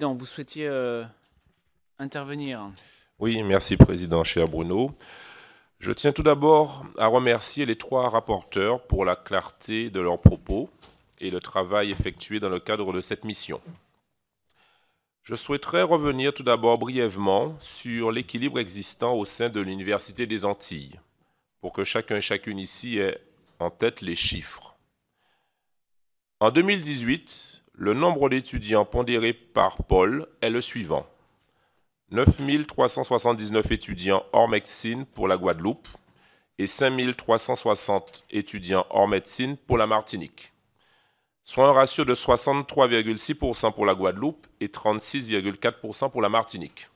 Donc, vous souhaitiez intervenir. Oui, merci Président, cher Bruno. Je tiens tout d'abord à remercier les trois rapporteurs pour la clarté de leurs propos et le travail effectué dans le cadre de cette mission. Je souhaiterais revenir tout d'abord brièvement sur l'équilibre existant au sein de l'Université des Antilles, pour que chacun et chacune ici ait en tête les chiffres. En 2018, le nombre d'étudiants pondérés par pôle est le suivant. 9 379 étudiants hors médecine pour la Guadeloupe et 5 360 étudiants hors médecine pour la Martinique, soit un ratio de 63,6% pour la Guadeloupe et 36,4% pour la Martinique.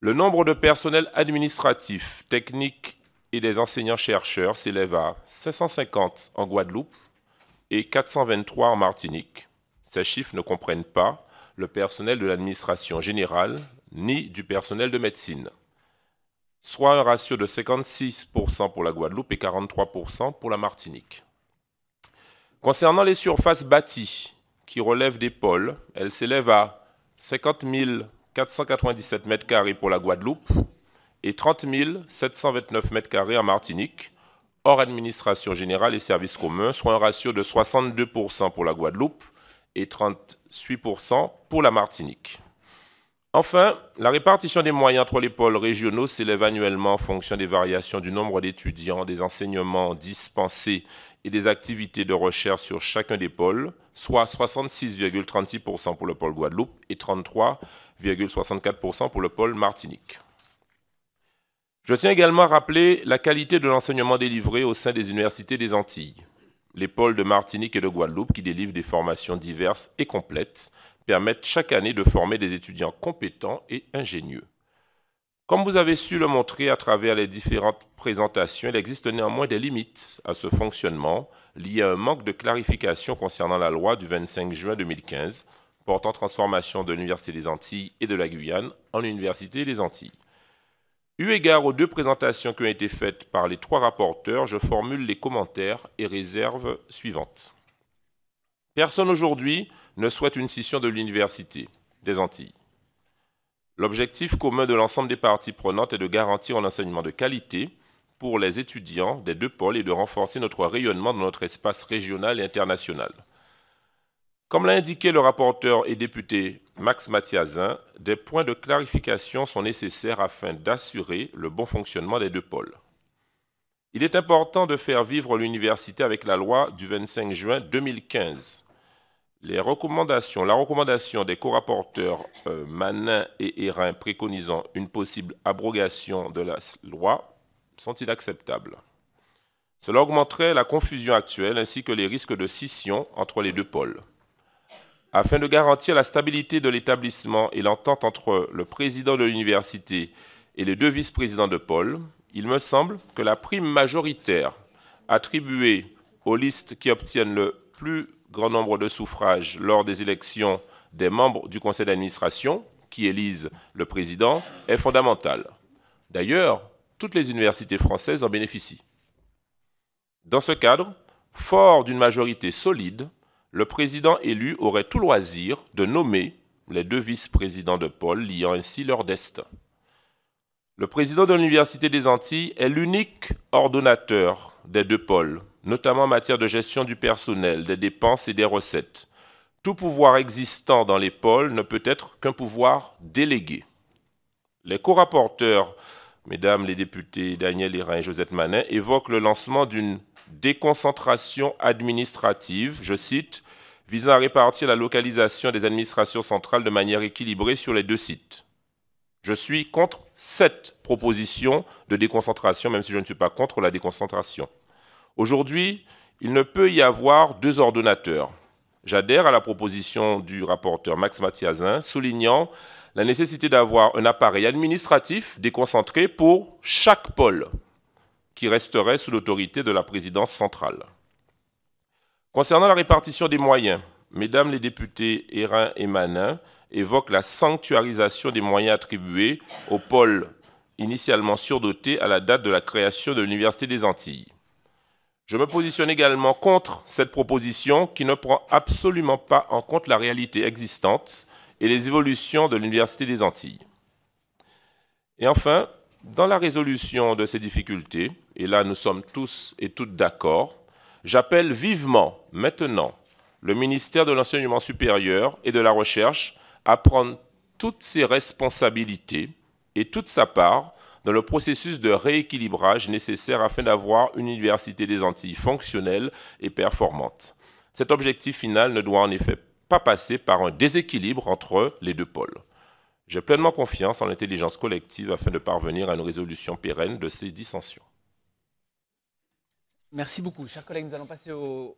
Le nombre de personnels administratifs, techniques et des enseignants-chercheurs s'élève à 550 en Guadeloupe et 423 en Martinique. Ces chiffres ne comprennent pas le personnel de l'administration générale ni du personnel de médecine, soit un ratio de 56% pour la Guadeloupe et 43% pour la Martinique. Concernant les surfaces bâties qui relèvent des pôles, elles s'élèvent à 50 497 m² pour la Guadeloupe et 30 729 m² en Martinique, hors administration générale et services communs, soit un ratio de 62% pour la Guadeloupe et 38% pour la Martinique. Enfin, la répartition des moyens entre les pôles régionaux s'élève annuellement en fonction des variations du nombre d'étudiants, des enseignements dispensés et des activités de recherche sur chacun des pôles, soit 66,36% pour le pôle Guadeloupe et 33,64% pour le pôle Martinique. Je tiens également à rappeler la qualité de l'enseignement délivré au sein des universités des Antilles. Les pôles de Martinique et de Guadeloupe, qui délivrent des formations diverses et complètes, permettent chaque année de former des étudiants compétents et ingénieux. Comme vous avez su le montrer à travers les différentes présentations, il existe néanmoins des limites à ce fonctionnement liées à un manque de clarification concernant la loi du 25 juin 2015 portant transformation de l'Université des Antilles et de la Guyane en Université des Antilles. Eu égard aux deux présentations qui ont été faites par les trois rapporteurs, je formule les commentaires et réserves suivantes. Personne aujourd'hui ne souhaite une scission de l'Université des Antilles. L'objectif commun de l'ensemble des parties prenantes est de garantir un enseignement de qualité pour les étudiants des deux pôles et de renforcer notre rayonnement dans notre espace régional et international. Comme l'a indiqué le rapporteur et député Max Mathiazin, des points de clarification sont nécessaires afin d'assurer le bon fonctionnement des deux pôles. Il est important de faire vivre l'université avec la loi du 25 juin 2015. La recommandation des co-rapporteurs Manin et Hérin préconisant une possible abrogation de la loi sont inacceptables. Cela augmenterait la confusion actuelle ainsi que les risques de scission entre les deux pôles. Afin de garantir la stabilité de l'établissement et l'entente entre le président de l'université et les deux vice-présidents de pôle, il me semble que la prime majoritaire attribuée aux listes qui obtiennent le plus grand nombre de suffrages lors des élections des membres du conseil d'administration, qui élisent le président, est fondamentale. D'ailleurs, toutes les universités françaises en bénéficient. Dans ce cadre, fort d'une majorité solide, le président élu aurait tout loisir de nommer les deux vice-présidents de pôle, liant ainsi leur destin. Le président de l'Université des Antilles est l'unique ordonnateur des deux pôles, notamment en matière de gestion du personnel, des dépenses et des recettes. Tout pouvoir existant dans les pôles ne peut être qu'un pouvoir délégué. Les co-rapporteurs, mesdames les députés Daniel Hérin et Josette Manin, évoquent le lancement d'une déconcentration administrative, je cite, visant à répartir la localisation des administrations centrales de manière équilibrée sur les deux sites. Je suis contre cette proposition de déconcentration, même si je ne suis pas contre la déconcentration. Aujourd'hui, il ne peut y avoir deux ordonnateurs. J'adhère à la proposition du rapporteur Max Mathiazin, soulignant la nécessité d'avoir un appareil administratif déconcentré pour chaque pôle, qui resterait sous l'autorité de la présidence centrale. Concernant la répartition des moyens, mesdames les députés Hérin et Manin évoquent la sanctuarisation des moyens attribués aux pôles initialement surdotés à la date de la création de l'Université des Antilles. Je me positionne également contre cette proposition qui ne prend absolument pas en compte la réalité existante et les évolutions de l'Université des Antilles. Et enfin, dans la résolution de ces difficultés, et là nous sommes tous et toutes d'accord, j'appelle vivement maintenant le ministère de l'Enseignement supérieur et de la Recherche à prendre toutes ses responsabilités et toute sa part dans le processus de rééquilibrage nécessaire afin d'avoir une université des Antilles fonctionnelle et performante. Cet objectif final ne doit en effet pas passer par un déséquilibre entre les deux pôles. J'ai pleinement confiance en l'intelligence collective afin de parvenir à une résolution pérenne de ces dissensions. Merci beaucoup. Chers collègues, nous allons passer au